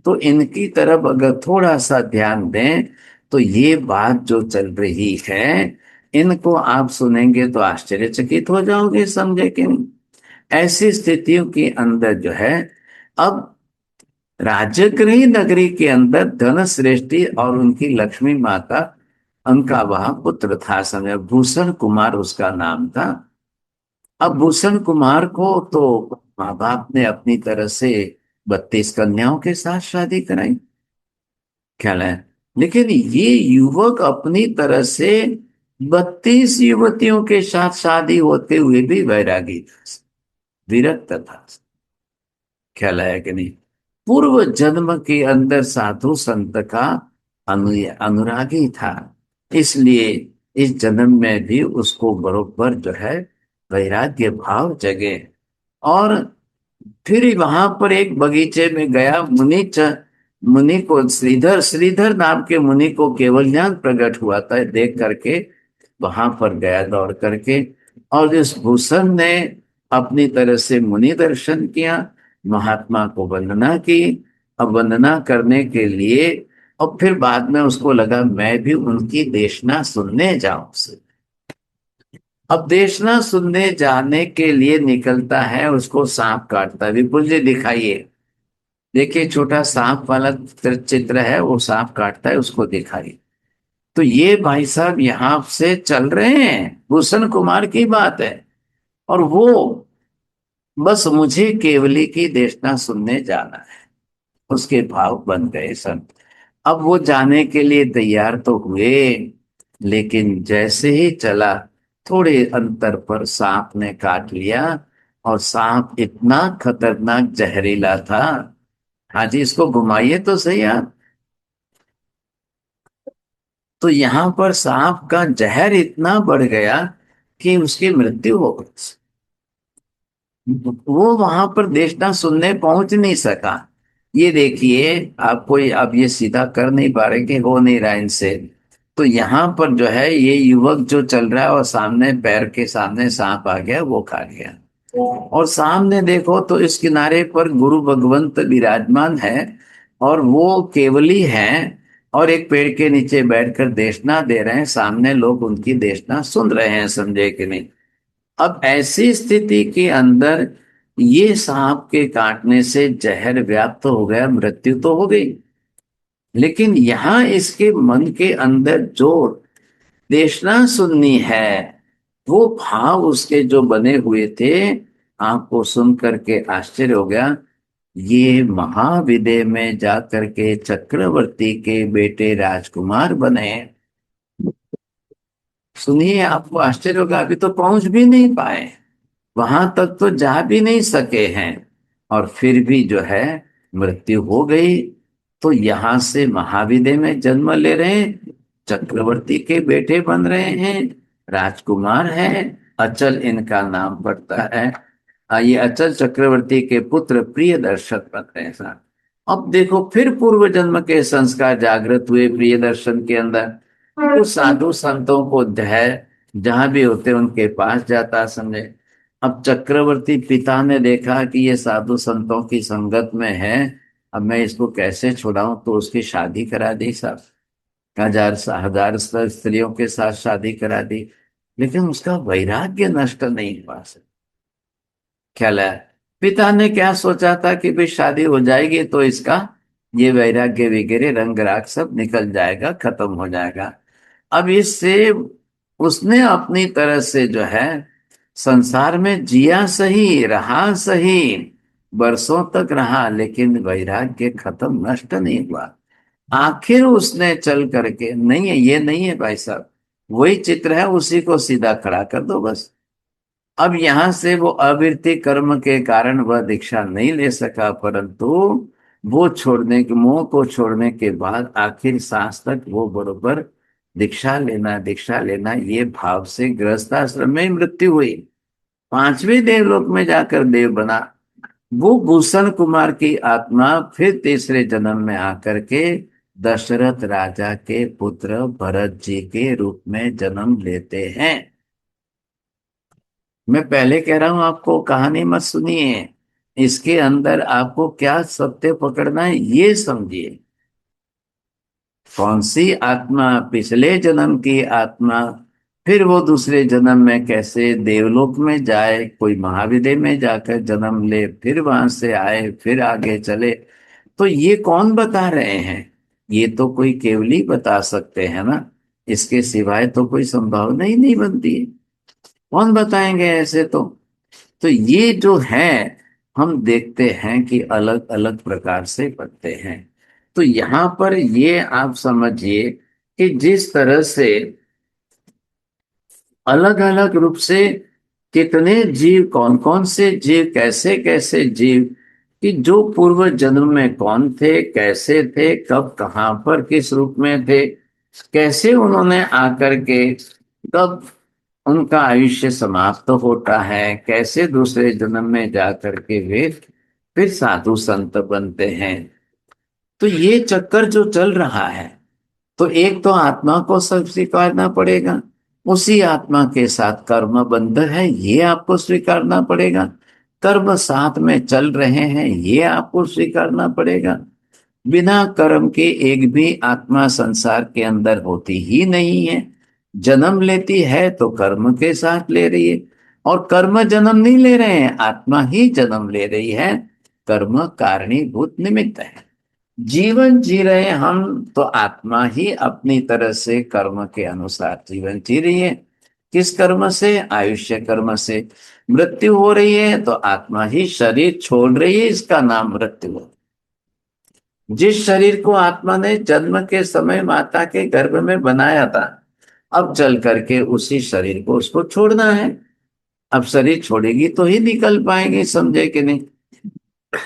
तो इनकी तरफ अगर थोड़ा सा ध्यान दें तो ये बात जो चल रही है, इनको आप सुनेंगे तो आश्चर्यचकित हो जाओगे, समझे कि नहीं। ऐसी स्थितियों के अंदर जो है, अब राजगृह नगरी के अंदर धन श्रेष्ठी और उनकी लक्ष्मी माता, उनका वह पुत्र था, समय भूषण कुमार उसका नाम था। अब भूषण कुमार को तो माँ बाप ने अपनी तरह से 32 कन्याओं के साथ शादी कराई, ख्याल है। लेकिन ये युवक अपनी तरह से 32 युवतियों के साथ शादी होते हुए भी वैरागी था, विरक्त था, ख्याल है कि नहीं। पूर्व जन्म के अंदर साधु संत का अनुरागी था, इसलिए इस जन्म में भी उसको बरोबर जो है वैराग्य भाव जगे। और फिर वहां पर एक बगीचे में गया, मुनि को श्रीधर श्रीधर नाम के मुनि को केवल ज्ञान प्रकट हुआ था, देख करके वहां पर गया दौड़ करके। और इस भूषण ने अपनी तरह से मुनि दर्शन किया, महात्मा को वंदना की। अब वंदना करने के लिए और फिर बाद में उसको लगा मैं भी उनकी देशना सुनने जाऊं से। अब देशना सुनने जाने के लिए निकलता है, उसको सांप काटता है। विपुल जी दिखाइए, देखिए छोटा सांप वाला चित्र है, वो सांप काटता है, उसको दिखाइए। तो ये भाई साहब यहां से चल रहे हैं, भूषण कुमार की बात है। और वो बस मुझे केवली की देशना सुनने जाना है, उसके भाव बन गए सन। अब वो जाने के लिए तैयार तो हुए, लेकिन जैसे ही चला थोड़े अंतर पर सांप ने काट लिया। और सांप इतना खतरनाक जहरीला था। हाँ जी, इसको घुमाइए तो सही आप। तो यहां पर सांप का जहर इतना बढ़ गया कि उसकी मृत्यु हो गई। वो वहां पर देशना सुनने पहुंच नहीं सका। ये देखिए, आप कोई अब ये सीधा कर नहीं पा रहे कि हो नहीं रहा इनसे। तो यहाँ पर जो है ये युवक जो चल रहा है और सामने पैर के सामने सांप आ गया, वो खा गया। और सामने देखो तो इस किनारे पर गुरु भगवंत विराजमान है और वो केवली हैं, और एक पेड़ के नीचे बैठकर देशना दे रहे हैं, सामने लोग उनकी देशना सुन रहे हैं, समझे कि नहीं। अब ऐसी स्थिति के अंदर ये सांप के काटने से जहर व्याप्त हो गया, मृत्यु तो हो गई। लेकिन यहां इसके मन के अंदर जो देशना सुननी है, वो भाव उसके जो बने हुए थे, आपको सुन करके आश्चर्य हो गया। ये महाविदय में जाकर के चक्रवर्ती के बेटे राजकुमार बने। सुनिए, आपको आश्चर्य होगा, अभी तो पहुंच भी नहीं पाए, वहां तक तो जा भी नहीं सके हैं, और फिर भी जो है मृत्यु हो गई। तो यहां से महाविदय में जन्म ले रहे हैं, चक्रवर्ती के बेटे बन रहे हैं, राजकुमार हैं, अचल इनका नाम पड़ता है। ये अचल चक्रवर्ती के पुत्र प्रिय दर्शक बन रहे हैं साहब। अब देखो फिर पूर्व जन्म के संस्कार जागृत हुए प्रिय दर्शन के अंदर। तो साधु संतों को है जहां भी होते उनके पास जाता, समझे। अब चक्रवर्ती पिता ने देखा कि ये साधु संतों की संगत में है, अब मैं इसको कैसे छुड़ाऊं, तो उसकी शादी करा दी साहब। हजार हजार स्त्रियों के साथ शादी करा दी, लेकिन उसका वैराग्य नष्ट नहीं हुआ। ख्याल है, पिता ने क्या सोचा था कि भाई शादी हो जाएगी तो इसका ये वैराग्य वगैरह रंग राग सब निकल जाएगा, खत्म हो जाएगा। अब इससे उसने अपनी तरह से जो है संसार में जिया सही, रहा सही, बरसों तक रहा, लेकिन वैराग्य खत्म, नष्ट नहीं हुआ। आखिर उसने चल करके, नहीं है ये नहीं है भाई साहब, वही चित्र है, उसी को सीधा खड़ा कर दो बस। अब यहां से वो अविरति कर्म के कारण वह दीक्षा नहीं ले सका, परंतु वो छोड़ने के, मोह को छोड़ने के बाद आखिर सांस तक वो बरोबर दीक्षा लेना ये भाव से गृहस्थाश्रम में ही मृत्यु हुई। पांचवें देवलोक में जाकर देव बना। वो भूषण कुमार की आत्मा फिर तीसरे जन्म में आकर के दशरथ राजा के पुत्र भरत जी के रूप में जन्म लेते हैं। मैं पहले कह रहा हूं आपको, कहानी मत सुनिए, इसके अंदर आपको क्या सत्य पकड़ना है ये समझिए। कौन सी आत्मा, पिछले जन्म की आत्मा फिर वो दूसरे जन्म में कैसे देवलोक में जाए, कोई महाविद्या में जाकर जन्म ले, फिर वहां से आए, फिर आगे चले, तो ये कौन बता रहे हैं? ये तो कोई केवल ही बता सकते हैं ना, इसके सिवाय तो कोई संभावना ही नहीं बनती है। कौन बताएंगे ऐसे? तो ये जो है, हम देखते हैं कि अलग अलग प्रकार से बनते हैं। तो यहां पर ये आप समझिए कि जिस तरह से अलग अलग रूप से कितने जीव, कौन कौन से जीव, कैसे कैसे जीव, कि जो पूर्व जन्म में कौन थे, कैसे थे, कब कहां पर किस रूप में थे, कैसे उन्होंने आकर के, कब उनका आयुष्य समाप्त होता है, कैसे दूसरे जन्म में जाकर के वे फिर साधु संत बनते हैं। तो ये चक्कर जो चल रहा है, तो एक तो आत्मा को सब स्वीकारना पड़ेगा, उसी आत्मा के साथ कर्म बंध है ये आपको स्वीकारना पड़ेगा, कर्म साथ में चल रहे हैं ये आपको स्वीकारना पड़ेगा। बिना कर्म के एक भी आत्मा संसार के अंदर होती ही नहीं है। जन्म लेती है तो कर्म के साथ ले रही है, और कर्म जन्म नहीं ले रहे हैं, आत्मा ही जन्म ले रही है। कर्म कारणीभूत निमित्त है। जीवन जी रहे हैं हम, तो आत्मा ही अपनी तरह से कर्म के अनुसार जीवन जी रही है। किस कर्म से? आयुष्य कर्म से। मृत्यु हो रही है तो आत्मा ही शरीर छोड़ रही है, इसका नाम मृत्यु है। जिस शरीर को आत्मा ने जन्म के समय माता के गर्भ में बनाया था, अब चल करके उसी शरीर को उसको छोड़ना है। अब शरीर छोड़ेगी तो ही निकल पाएंगे, समझे कि नहीं?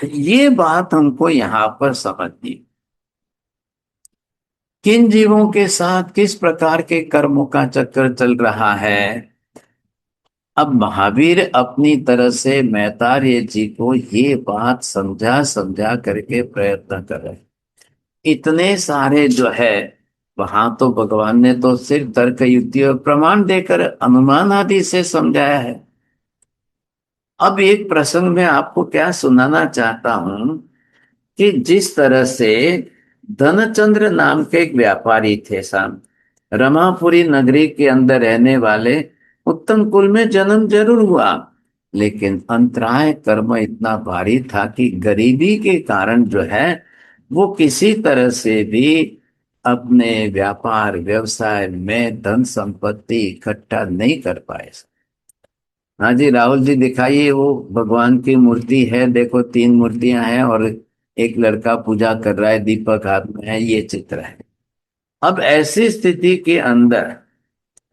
ये बात हमको यहां पर समझनी। किन जीवों के साथ किस प्रकार के कर्मों का चक्कर चल रहा है। अब महावीर अपनी तरह से मैतारेय जी को ये बात समझा समझा करके प्रयत्न कर रहे हैं। इतने सारे जो है, वहां तो भगवान ने तो सिर्फ तर्क युक्ति और प्रमाण देकर अनुमान आदि से समझाया है। अब एक प्रसंग में आपको क्या सुनाना चाहता हूं कि जिस तरह से धनचंद्र नाम के एक व्यापारी थे, साम रमापुरी नगरी के अंदर रहने वाले, उत्तम कुल में जन्म जरूर हुआ, लेकिन अंतराय कर्म इतना भारी था कि गरीबी के कारण जो है वो किसी तरह से भी अपने व्यापार व्यवसाय में धन संपत्ति इकट्ठा नहीं कर पाए। हाँ जी, राहुल जी दिखाइए, वो भगवान की मूर्ति है, देखो 3 मूर्तियां हैं और एक लड़का पूजा कर रहा है, दीपक हाथ में है, ये चित्र है। अब ऐसी स्थिति के अंदर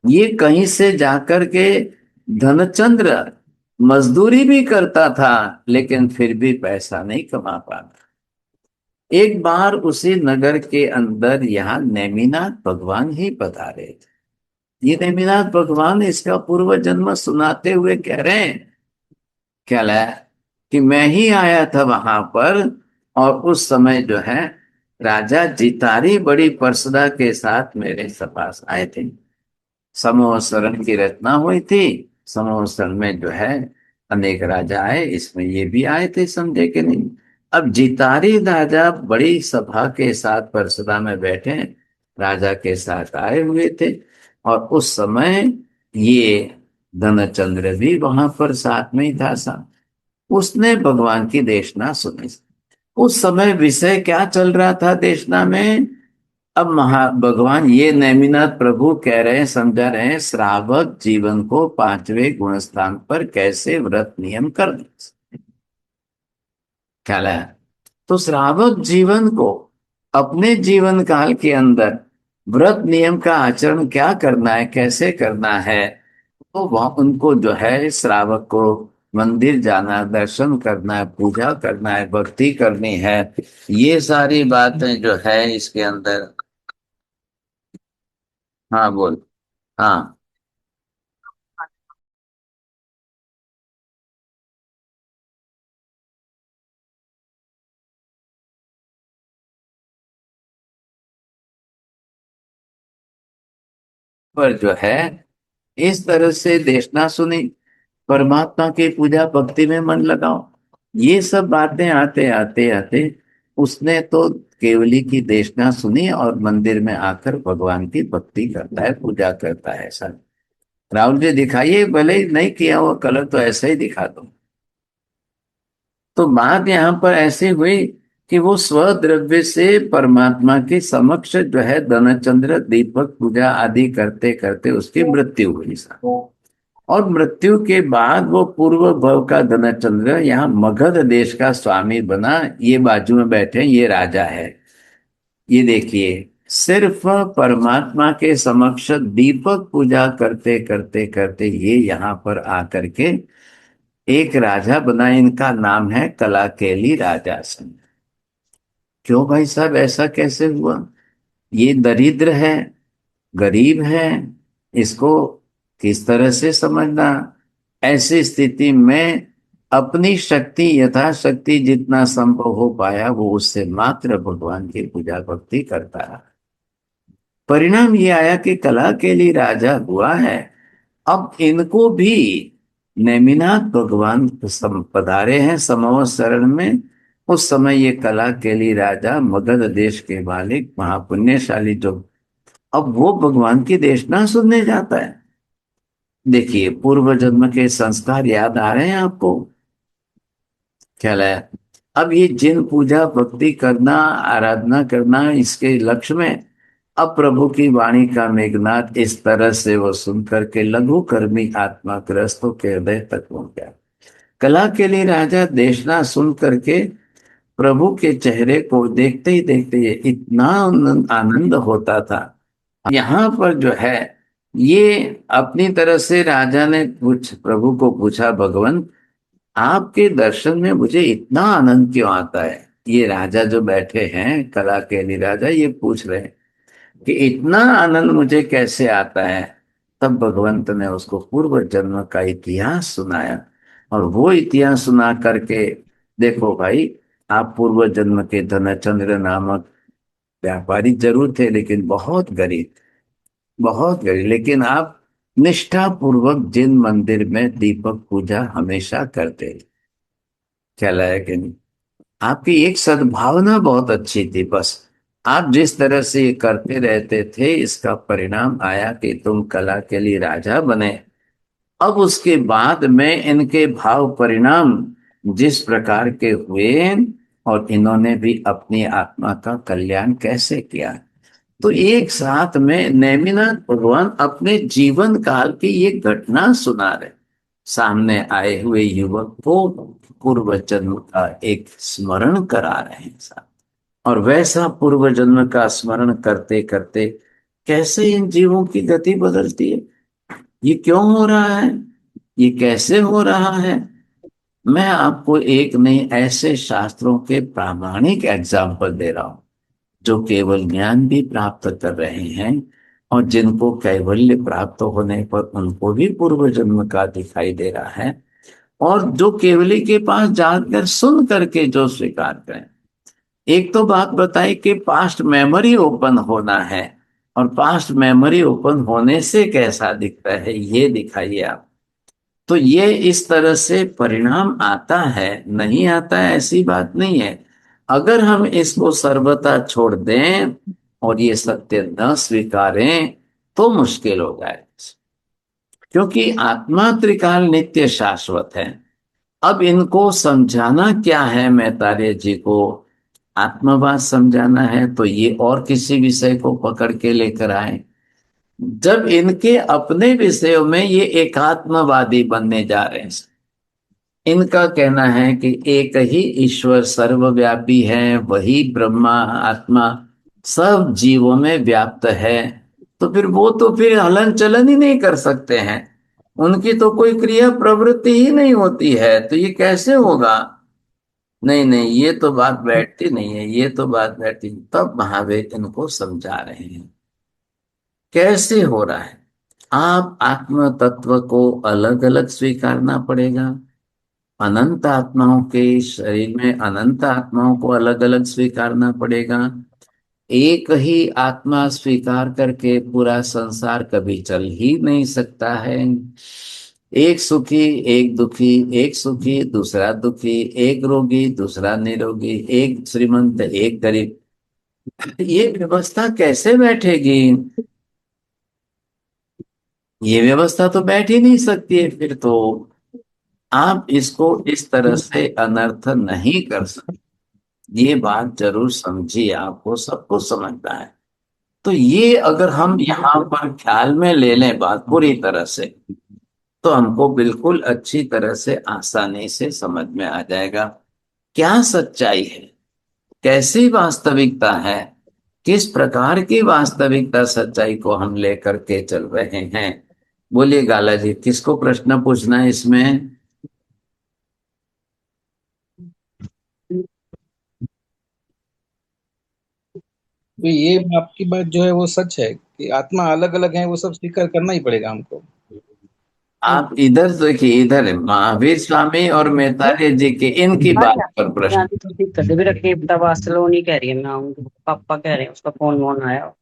ये कहीं से जाकर के धनचंद्र मजदूरी भी करता था, लेकिन फिर भी पैसा नहीं कमा पाता। एक बार उसी नगर के अंदर यहाँ नेमिनाथ भगवान ही पधारे थे। ये नेमिनाथ भगवान इसका पूर्व जन्म सुनाते हुए कह रहे हैं, क्या लाया कि मैं ही आया था वहां पर, और उस समय जो है राजा जितारी बड़ी परसदा के साथ मेरे पास आए थे। समूह शरण की रचना हुई थी, समूह शरण में जो है अनेक राजा आए, इसमें ये भी आए थे, समझे कि नहीं? अब जितारी राजा बड़ी सभा के साथ परसदा में बैठे राजा के साथ आए हुए थे, और उस समय ये धनचंद्र भी वहां पर साथ में ही था। उसने भगवान की देशना सुनी। उस समय विषय क्या चल रहा था देशना में? अब भगवान ये नेमिनाथ प्रभु कह रहे हैं, समझा रहे हैं, श्रावक जीवन को 5वें गुण स्थान पर कैसे व्रत नियम करना। ख्याल है? तो श्रावक जीवन को अपने जीवन काल के अंदर व्रत नियम का आचरण क्या करना है, कैसे करना है, तो वह उनको जो है श्रावक को मंदिर जाना, दर्शन करना है, पूजा करना है, भक्ति करनी है, ये सारी बातें जो है इसके अंदर। हाँ बोल। हाँ, पर जो है इस तरह से देखना सुनी, परमात्मा की पूजा भक्ति में मन लगाओ, ये सब बातें आते आते आते उसने तो केवली की देशना सुनी और मंदिर में आकर भगवान की भक्ति करता है, पूजा करता है। ऐसा राहुल जी दिखाइए, भले ही नहीं किया हुआ कलर तो ऐसे ही दिखा दो। तो बात यहाँ पर ऐसी हुई कि वो स्वद्रव्य से परमात्मा के समक्ष जो है धनचंद्र दीपक पूजा आदि करते करते उसकी मृत्यु हुई साहब। और मृत्यु के बाद वो पूर्व भव का धनचंद्र यहाँ मगध देश का स्वामी बना। ये बाजू में बैठे ये राजा है। ये देखिए, सिर्फ परमात्मा के समक्ष दीपक पूजा करते करते करते ये यहाँ पर आकर के एक राजा बना। इनका नाम है कलाकेली राजा सिंह। क्यों भाई साहब, ऐसा कैसे हुआ? ये दरिद्र है, गरीब है, इसको किस तरह से समझना? ऐसी स्थिति में अपनी शक्ति यथाशक्ति जितना संभव हो पाया वो उससे मात्र भगवान की पूजा भक्ति करता रहा। परिणाम ये आया कि कला के लिए राजा हुआ है। अब इनको भी नेमिनाथ भगवान पधारे हैं समव शरण में। उस समय ये कला के लिए राजा मगध देश के मालिक महापुण्यशाली जो, अब वो भगवान की देशना सुनने जाता है। देखिए, पूर्व जन्म के संस्कार याद आ रहे हैं आपको? ख्याल है? अब ये जिन पूजा भक्ति करना, आराधना करना, इसके लक्ष्य में अब प्रभु की वाणी का मेघनाद इस तरह से वो सुन करके लघु कर्मी आत्मा ग्रस्तों के हृदय तक पहुंच गया। कला के लिए राजा देशना सुन करके प्रभु के चेहरे को देखते ही देखते ये इतना आनंद होता था। यहाँ पर जो है ये अपनी तरह से राजा ने प्रभु को पूछा, भगवान आपके दर्शन में मुझे इतना आनंद क्यों आता है? ये राजा जो बैठे हैं कला के लिए राजा, ये पूछ रहे हैं कि इतना आनंद मुझे कैसे आता है? तब भगवंत ने उसको पूर्व जन्म का इतिहास सुनाया। और वो इतिहास सुना करके, देखो भाई, आप पूर्व जन्म के धनचंद्र नामक व्यापारी जरूर थे लेकिन बहुत गरीब, बहुत गरीब, लेकिन आप निष्ठा पूर्वक जिन मंदिर में दीपक पूजा हमेशा करते थे, ख्याल है कि नहीं? आपकी एक सद्भावना बहुत अच्छी थी। बस आप जिस तरह से ये करते रहते थे इसका परिणाम आया कि तुम कला के लिए राजा बने। अब उसके बाद में इनके भाव परिणाम जिस प्रकार के हुए और इन्होंने भी अपनी आत्मा का कल्याण कैसे किया, तो एक साथ में नेमिनाथ भगवान अपने जीवन काल की ये घटना सुना रहे। सामने आए हुए युवक को पूर्व जन्म का एक स्मरण करा रहे हैं साहब। और वैसा पूर्व जन्म का स्मरण करते करते कैसे इन जीवों की गति बदलती है, ये क्यों हो रहा है, ये कैसे हो रहा है? मैं आपको एक नहीं ऐसे शास्त्रों के प्रामाणिक एग्जाम्पल दे रहा हूं जो केवल ज्ञान भी प्राप्त कर रहे हैं और जिनको कैवल्य प्राप्त होने पर उनको भी पूर्व जन्म का दिखाई दे रहा है, और जो केवली के पास जाकर सुन करके जो स्वीकार करें। एक तो बात बताई कि पास्ट मेमोरी ओपन होना है, और पास्ट मेमोरी ओपन होने से कैसा दिखता है ये दिखाइए आप। तो ये इस तरह से परिणाम आता है, नहीं आता है ऐसी बात नहीं है। अगर हम इसको सर्वथा छोड़ दें और ये सत्य न स्वीकारें तो मुश्किल हो जाए, क्योंकि आत्मा त्रिकाल नित्य शाश्वत है। अब इनको समझाना क्या है, मैतारेय जी को आत्मवाद समझाना है तो ये और किसी विषय को पकड़ के लेकर आए। जब इनके अपने विषयों में ये एकात्मवादी बनने जा रहे हैं। इनका कहना है कि एक ही ईश्वर सर्वव्यापी है, वही ब्रह्मा आत्मा सब जीवों में व्याप्त है, तो फिर वो तो फिर हलन चलन ही नहीं कर सकते हैं, उनकी तो कोई क्रिया प्रवृत्ति ही नहीं होती है, तो ये कैसे होगा? नहीं नहीं, ये तो बात बैठती नहीं है, ये तो बात बैठती नहीं। तब महावीर इनको समझा रहे हैं कैसे हो रहा है। आप आत्म तत्व को अलग अलग स्वीकारना पड़ेगा, अनंत आत्माओं के शरीर में अनंत आत्माओं को अलग अलग स्वीकारना पड़ेगा। एक ही आत्मा स्वीकार करके पूरा संसार कभी चल ही नहीं सकता है। एक सुखी एक दुखी, एक सुखी दूसरा दुखी, एक रोगी दूसरा निरोगी, एक श्रीमंत एक गरीब, ये व्यवस्था कैसे बैठेगी? ये व्यवस्था तो बैठ ही नहीं सकती है। फिर तो आप इसको इस तरह से अनर्थ नहीं कर सकते, ये बात जरूर समझिए, आपको सब कुछ समझना है। तो ये अगर हम यहाँ पर ख्याल में ले लें बात पूरी तरह से, तो हमको बिल्कुल अच्छी तरह से आसानी से समझ में आ जाएगा क्या सच्चाई है, कैसी वास्तविकता है, किस प्रकार की वास्तविकता सच्चाई को हम लेकर के चल रहे हैं। बोलिए गाला जी, किसको प्रश्न पूछना है इसमें? तो ये आपकी बात जो है वो सच है कि आत्मा अलग अलग है, वो सब स्वीकार करना ही पड़ेगा हमको। आप इधर देखिए, इधर महावीर स्वामी और मेहतारी जी की इनकी बात पर प्रश्न। कभी भी रखिए, दवा स्लो नहीं कह रही है, मैं आऊंगी, पापा कह रहे हैं, उसका फोन वोन आया।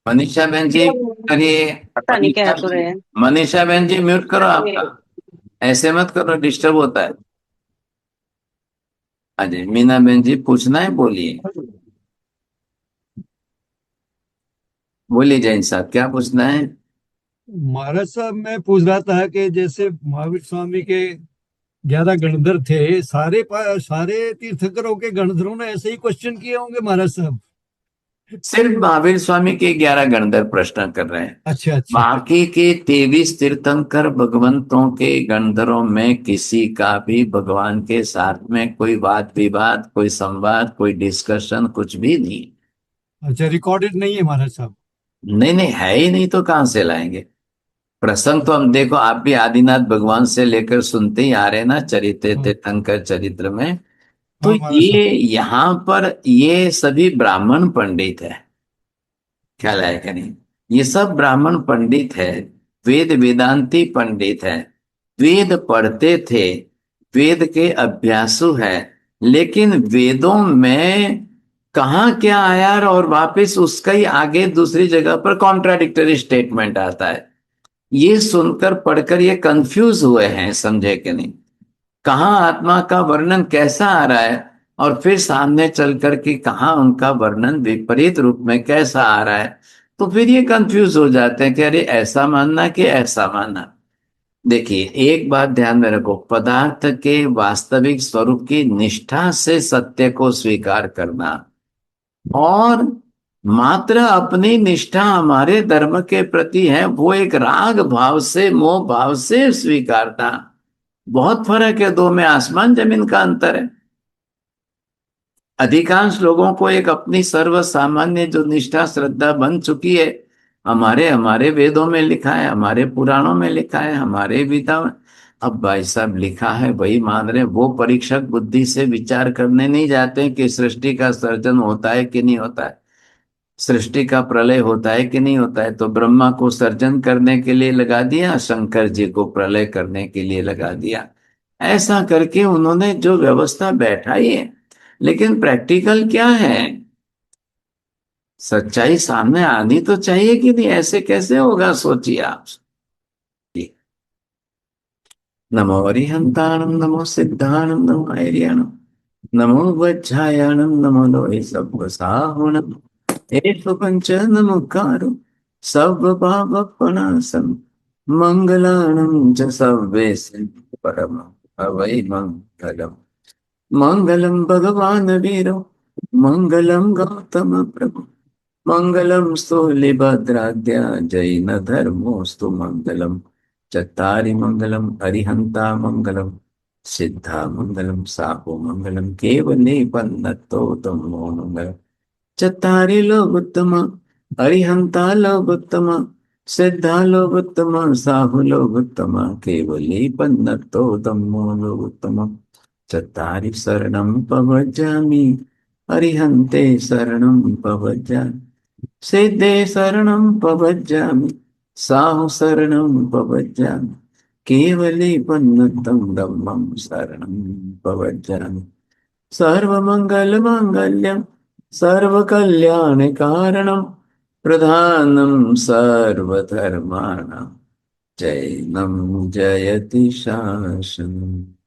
मनीषा बहन जी करिए। पता नहीं कह तो रहे हैं। मनीषा बहन जी म्यूट करो आपका, ऐसे मत करो, डिस्टर्ब होता है। अजय मीना बहन जी पूछना है, बोलिए बोलिए, जैन साहब क्या पूछना है? महाराज साहब, मैं पूछ रहा था कि जैसे महावीर स्वामी के 11 गणधर थे, सारे तीर्थंकरों के गणधरों ने ऐसे ही क्वेश्चन किए होंगे महाराज साहब। सिर्फ महावीर स्वामी के 11 गणधर प्रश्न कर रहे हैं, अच्छा अच्छा। बाकी के 23 तीर्थंकर भगवंतों के गणधरों में किसी का भी भगवान के साथ में कोई वाद विवाद, कोई संवाद, कोई डिस्कशन कुछ भी नहीं। अच्छा, रिकॉर्डेड नहीं है महाराज साहब? नहीं नहीं, है ही नहीं तो कहां से लाएंगे प्रसंग? तो हम देखो, आप भी आदिनाथ भगवान से लेकर सुनते ही आ रहे हैं ना, चरित्र हाँ तीर्थंकर चरित्र में। तो हाँ महाराज साहब। ये यहाँ पर ये सभी ब्राह्मण पंडित है, ख्याल है कि नहीं? ये सब ब्राह्मण पंडित है, वेद वेदांती पंडित है, वेद पढ़ते थे, वेद के अभ्यासु है, लेकिन वेदों में कहाँ क्या आया और वापस उसका ही आगे दूसरी जगह पर कॉन्ट्राडिक्टरी स्टेटमेंट आता है। ये सुनकर पढ़कर ये कंफ्यूज हुए हैं, समझे कि नहीं? कहाँ आत्मा का वर्णन कैसा आ रहा है, और फिर सामने चल करके कहाँ उनका वर्णन विपरीत रूप में कैसा आ रहा है, तो फिर ये कंफ्यूज हो जाते हैं कि अरे ऐसा मानना कि ऐसा मानना। देखिए एक बात ध्यान में रखो, पदार्थ के वास्तविक स्वरूप की निष्ठा से सत्य को स्वीकार करना और मात्र अपनी निष्ठा हमारे धर्म के प्रति है वो एक राग भाव से, मोह भाव से स्वीकारना, बहुत फर्क है। दो में आसमान जमीन का अंतर है। अधिकांश लोगों को एक अपनी सर्व सामान्य जो निष्ठा श्रद्धा बन चुकी है, हमारे हमारे वेदों में लिखा है, हमारे पुराणों में लिखा है, हमारे गीता में, अब भाई साहब लिखा है वही मान रहे। वो परीक्षक बुद्धि से विचार करने नहीं जाते कि सृष्टि का सर्जन होता है कि नहीं होता है, सृष्टि का प्रलय होता है कि नहीं होता है। तो ब्रह्मा को सर्जन करने के लिए लगा दिया, शंकर जी को प्रलय करने के लिए लगा दिया, ऐसा करके उन्होंने जो व्यवस्था बैठाई है। लेकिन प्रैक्टिकल क्या है? सच्चाई सामने आनी तो चाहिए कि नहीं? ऐसे कैसे होगा, सोचिए आप। नमो अरिहंताणम, नमो सिद्धाणम, नमो आर्याणम, नमो वज्रायणम, नमो लोहे सब्बसाहुणम, एक पंच नमोकारो सर्व पापनाशम, मंगलाणं च सर्वेशं परम अवै मंगलम। मंगलम भगवान वीरो, मंगलम गौतम प्रभु, मंगलम स्थूलिभद्राद्या जैन धर्मोस्तु मंगलम। चत्तारि मंगलम अरिहंता मंगलम, सिद्धा मंगलम सापो मंगलम, केवले पन्नतो तमो मंगलम। चत्तारि लोकोत्तम अरिहंता लोकोत्तम सिद्धा लोकोत्तम साहु लोकोत्तम केवली पन्नतो धम्मो लोकोत्तम चत्तारि शरणं पवज्जामि अरिहन्ते शरणं पवज्जामि सिद्धे शरणं पवज्जामि साहु शरणं पवज्जामि केवली पन्नतं धम्मं शरणं पवज्जामि सर्वमङ्गलमाङ्गल्यं सर्वकल्याणकारणं प्रधानं सर्वधर्माणां जैनं जयति शासनम्।